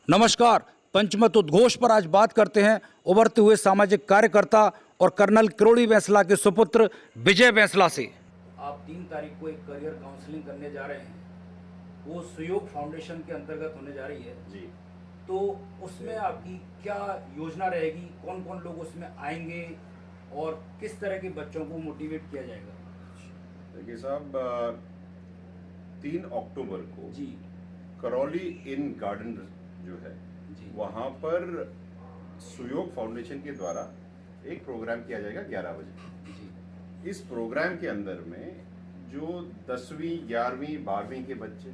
नमस्कार। पंचमत उद्घोष पर आज बात करते हैं उभरते हुए सामाजिक कार्यकर्ता और कर्नल किरोड़ी बैंसला के सुपुत्र विजय बैंसला से। आप 3 तारीख को एक करियर काउंसलिंग करने जा रहे हैं, वो सुयोग फाउंडेशन के अंतर्गत होने जा रही है जी। तो उसमें आपकी क्या योजना रहेगी, कौन कौन लोग उसमें आएंगे और किस तरह के बच्चों को मोटिवेट किया जाएगा? देखिए साहब, 3 अक्टूबर को जी करौली इन गार्डन जो है जी वहाँ पर सुयोग फाउंडेशन के द्वारा एक प्रोग्राम किया जाएगा 11 बजे। जी इस प्रोग्राम के अंदर में जो 10वीं 11वीं 12वीं के बच्चे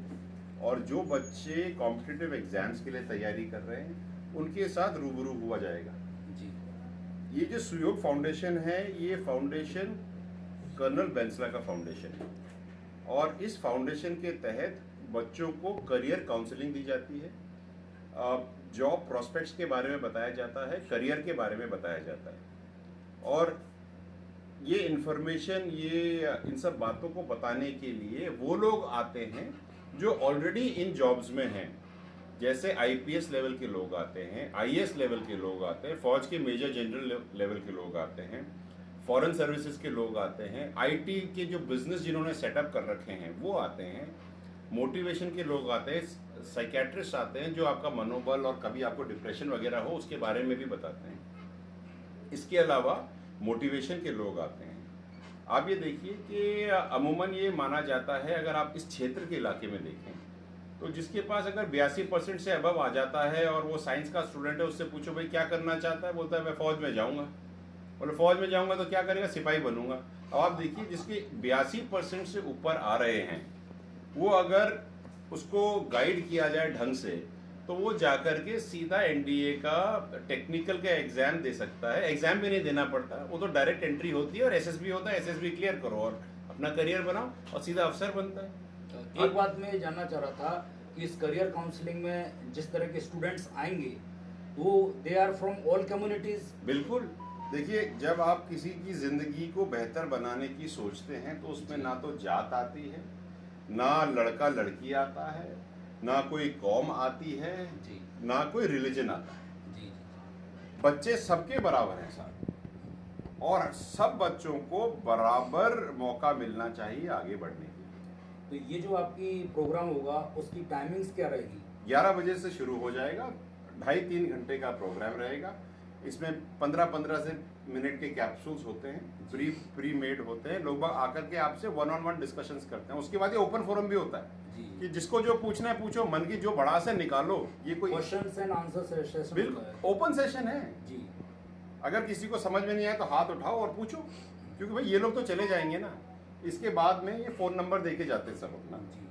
और जो बच्चे कॉम्पिटिटिव एग्जाम्स के लिए तैयारी कर रहे हैं उनके साथ रूबरू हुआ जाएगा। जी ये जो सुयोग फाउंडेशन है, ये फाउंडेशन कर्नल बैंसला का फाउंडेशन है और इस फाउंडेशन के तहत बच्चों को करियर काउंसलिंग दी जाती है, जॉब प्रोस्पेक्ट्स के बारे में बताया जाता है, करियर के बारे में बताया जाता है और ये इन्फॉर्मेशन, ये इन सब बातों को बताने के लिए वो लोग आते हैं जो ऑलरेडी इन जॉब्स में हैं। जैसे आईपीएस लेवल के लोग आते हैं, आईएएस लेवल के लोग आते हैं, फौज के मेजर जनरल लेवल के लोग आते हैं, फॉरेन सर्विसेज के लोग आते हैं, आईटी के जो बिजनेस जिन्होंने सेटअप कर रखे हैं वो आते हैं, मोटिवेशन के लोग आते हैं, साइकेट्रिस्ट आते हैं जो आपका मनोबल और कभी आपको डिप्रेशन वगैरह हो उसके बारे में भी बताते हैं। इसके अलावा मोटिवेशन के लोग आते हैं। आप ये देखिए कि अमूमन ये माना जाता है, अगर आप इस क्षेत्र के इलाके में देखें तो जिसके पास अगर 82% से अबव आ जाता है और वो साइंस का स्टूडेंट है, उससे पूछो भाई क्या करना चाहता है, बोलता है मैं फौज में जाऊंगा। बोले फौज में जाऊंगा तो क्या करेगा, सिपाही बनूंगा। अब आप देखिए जिसके 82% से ऊपर आ रहे हैं वो अगर उसको गाइड किया जाए ढंग से तो वो जाकर के सीधा एनडीए का टेक्निकल का एग्जाम दे सकता है। एग्जाम भी नहीं देना पड़ता, वो तो डायरेक्ट एंट्री होती है और एसएसबी होता है, एसएसबी क्लियर करो और अपना करियर बनाओ और सीधा अफसर बनता है। एक बात मैं जानना चाह रहा था कि इस करियर काउंसलिंग में जिस तरह के स्टूडेंट्स आएंगे वो they are from all communities. बिल्कुल। देखिए, जब आप किसी की जिंदगी को बेहतर बनाने की सोचते हैं तो उसमें ना तो जात आती है, ना लड़का लड़की आता है, ना कोई कौम आती है जी ना कोई रिलीजन आता है। जी बच्चे सबके बराबर हैं साहब और सब बच्चों को बराबर मौका मिलना चाहिए आगे बढ़ने के लिए। तो ये जो आपकी प्रोग्राम होगा उसकी टाइमिंग्स क्या रहेगी? 11 बजे से शुरू हो जाएगा, 2.5-3 घंटे का प्रोग्राम रहेगा। इसमें 15-15 से मिनट के कैप्सूल्स होते हैं, प्री मेड होते हैं। लोग आकर के आपसे 1-on-1 डिस्कशंस करते हैं। उसके बाद ये ओपन फोरम भी होता है कि जिसको जो पूछना है पूछो, मन की जो भड़ास है निकालो। ये कोई क्वेश्चंस एंड आंसर सेशन बिल्कुल ओपन सेशन है जी। अगर किसी को समझ में नहीं आया तो हाथ उठाओ और पूछो, क्योंकि भाई ये लोग तो चले जाएंगे ना। इसके बाद में ये फोन नंबर देके जाते हैं सब अपना जी।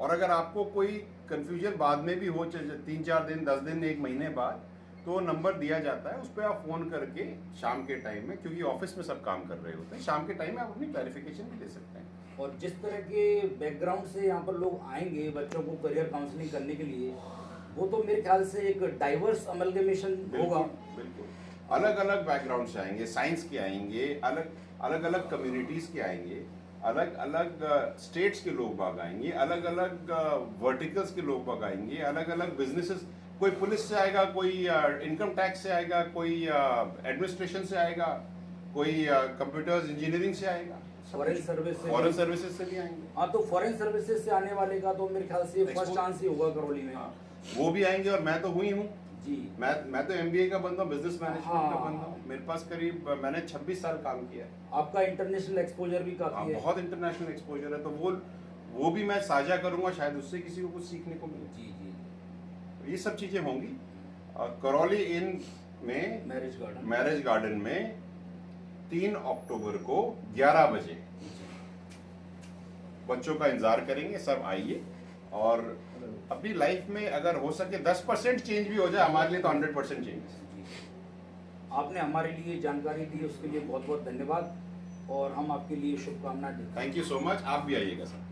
और अगर आपको कोई कंफ्यूजन बाद में भी हो, 3-4 दिन 10 दिन 1 महीने बाद, तो नंबर दिया जाता है, उस पर आप फोन करके शाम के टाइम में, क्योंकि ऑफिस में सब काम कर रहे होते हैं, शाम के टाइम में आप अपनी क्लैरिफिकेशन भी दे सकते हैं। और जिस तरह के बैकग्राउंड से यहाँ पर लोग आएंगे बच्चों को करियर काउंसलिंग करने के लिए, वो तो मेरे ख्याल से एक डाइवर्स अमलगमेशन होगा। बिल्कुल अलग अलग बैकग्राउंड से आएंगे, साइंस के आएंगे, अलग अलग कम्युनिटीज के आएंगे, अलग अलग स्टेट्स के लोग बाग आएंगे, अलग अलग वर्टिकल्स के लोग बाग आएंगे, अलग अलग बिजनेसेस, कोई पुलिस से आएगा, कोई इनकम टैक्स से आएगा, कोई एडमिनिस्ट्रेशन से आएगा, कोई कंप्यूटर्स इंजीनियरिंग से आएगा, फॉरेन सर्विसेज से भी आएंगे। हाँ, तो फॉरेन सर्विसेज से आने वाले का तो मेरे ख्याल से फर्स्ट चांस ही होगा करौली में। वो भी आएंगे और मैं तो हुई हूँ जी। मैं तो एमबीए का बंदा हूँ, बिजनेस मैनेजमेंट का बंदा हूँ। मेरे पास करीब मैंने 26 साल काम किया है। आपका इंटरनेशनल एक्सपोजर भी काफी है। बहुत इंटरनेशनल एक्सपोजर है, तो वो भी मैं साझा करूंगा, शायद उससे किसी को कुछ सीखने को मिले। जी जी। ये सब चीजें होंगी करौली इन में मैरिज गार्डन में 3 अक्टूबर को 11 बजे बच्चों का इंतजार करेंगे। सब आइए और अपनी लाइफ में अगर हो सके 10% चेंज भी हो जाए, हमारे लिए तो 100% चेंज। आपने हमारे लिए जानकारी दी उसके लिए बहुत बहुत धन्यवाद और हम आपके लिए शुभकामनाएं देते हैं। Thank you so much. आप भी आइएगा सर।